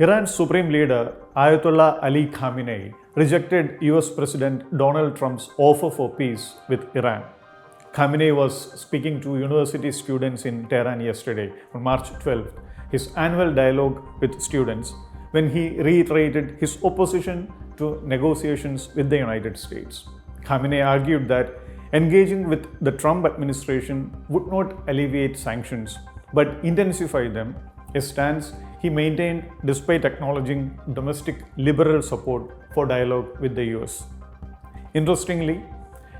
Iran's supreme leader, Ayatollah Ali Khamenei, rejected US President Donald Trump's offer for peace with Iran. Khamenei was speaking to university students in Tehran yesterday, on March 12th, his annual dialogue with students, when he reiterated his opposition to negotiations with the United States. Khamenei argued that engaging with the Trump administration would not alleviate sanctions but intensify them, a stance he maintained despite acknowledging domestic liberal support for dialogue with the US. Interestingly,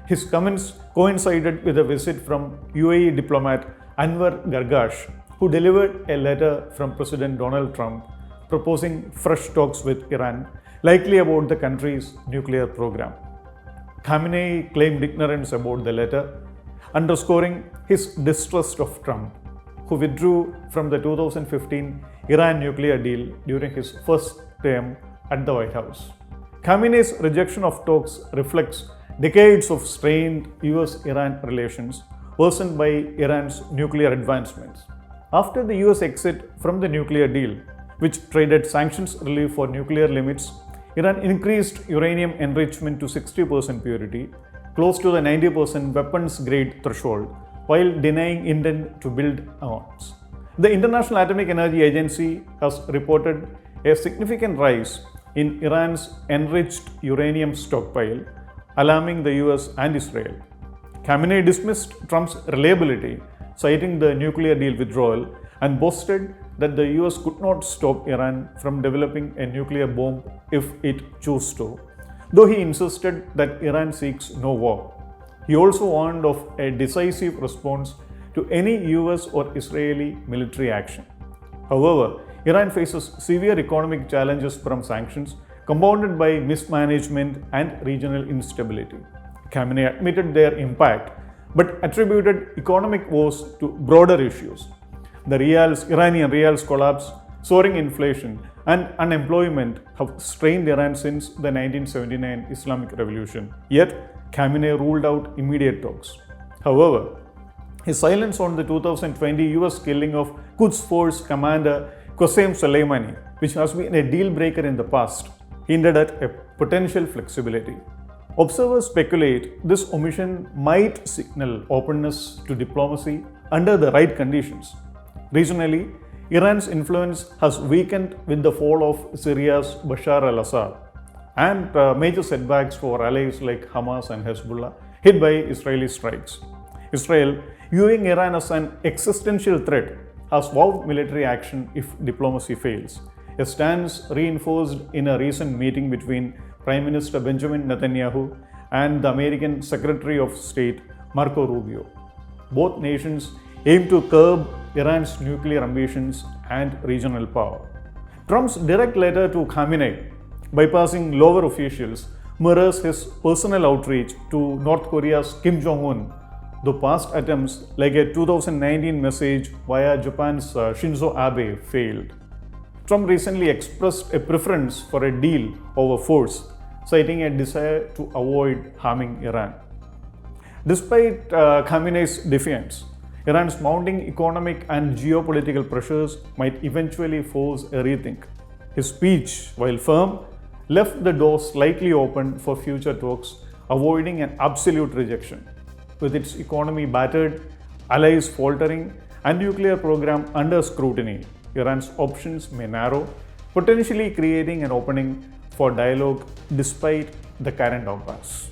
his comments coincided with a visit from UAE diplomat Anwar Gargash, who delivered a letter from President Donald Trump proposing fresh talks with Iran, likely about the country's nuclear program. Khamenei claimed ignorance about the letter, underscoring his distrust of Trump, who withdrew from the 2015 Iran nuclear deal during his first term at the White House. Khamenei's rejection of talks reflects decades of strained US-Iran relations worsened by Iran's nuclear advancements. After the US exit from the nuclear deal, which traded sanctions relief for nuclear limits, Iran increased uranium enrichment to 60% purity, close to the 90% weapons-grade threshold, while denying intent to build arms. The International Atomic Energy Agency has reported a significant rise in Iran's enriched uranium stockpile, alarming the US and Israel. Khamenei dismissed Trump's reliability, citing the nuclear deal withdrawal, and boasted that the US could not stop Iran from developing a nuclear bomb if it chose to, though he insisted that Iran seeks no war. He also warned of a decisive response to any US or Israeli military action. However, Iran faces severe economic challenges from sanctions, compounded by mismanagement and regional instability. Khamenei admitted their impact, but attributed economic woes to broader issues. The Iranian rial's collapse, soaring inflation, and unemployment have strained Iran since the 1979 Islamic Revolution. Yet, Khamenei ruled out immediate talks. However, his silence on the 2020 US killing of Quds Force commander Qasem Soleimani, which has been a deal breaker in the past, hinted at a potential flexibility. Observers speculate this omission might signal openness to diplomacy under the right conditions. Regionally, Iran's influence has weakened with the fall of Syria's Bashar al-Assad and major setbacks for allies like Hamas and Hezbollah hit by Israeli strikes. Israel, viewing Iran as an existential threat, has vowed military action if diplomacy fails, a stance reinforced in a recent meeting between Prime Minister Benjamin Netanyahu and the American Secretary of State Marco Rubio. Both nations aim to curb Iran's nuclear ambitions and regional power. Trump's direct letter to Khamenei, bypassing lower officials, mirrors his personal outreach to North Korea's Kim Jong-un, though past attempts like a 2019 message via Japan's Shinzo Abe failed. Trump recently expressed a preference for a deal over force, citing a desire to avoid harming Iran. Despite Khamenei's defiance, Iran's mounting economic and geopolitical pressures might eventually force a rethink. His speech, while firm, left the door slightly open for future talks, avoiding an absolute rejection. With its economy battered, allies faltering, and nuclear program under scrutiny, Iran's options may narrow, potentially creating an opening for dialogue despite the current impasse.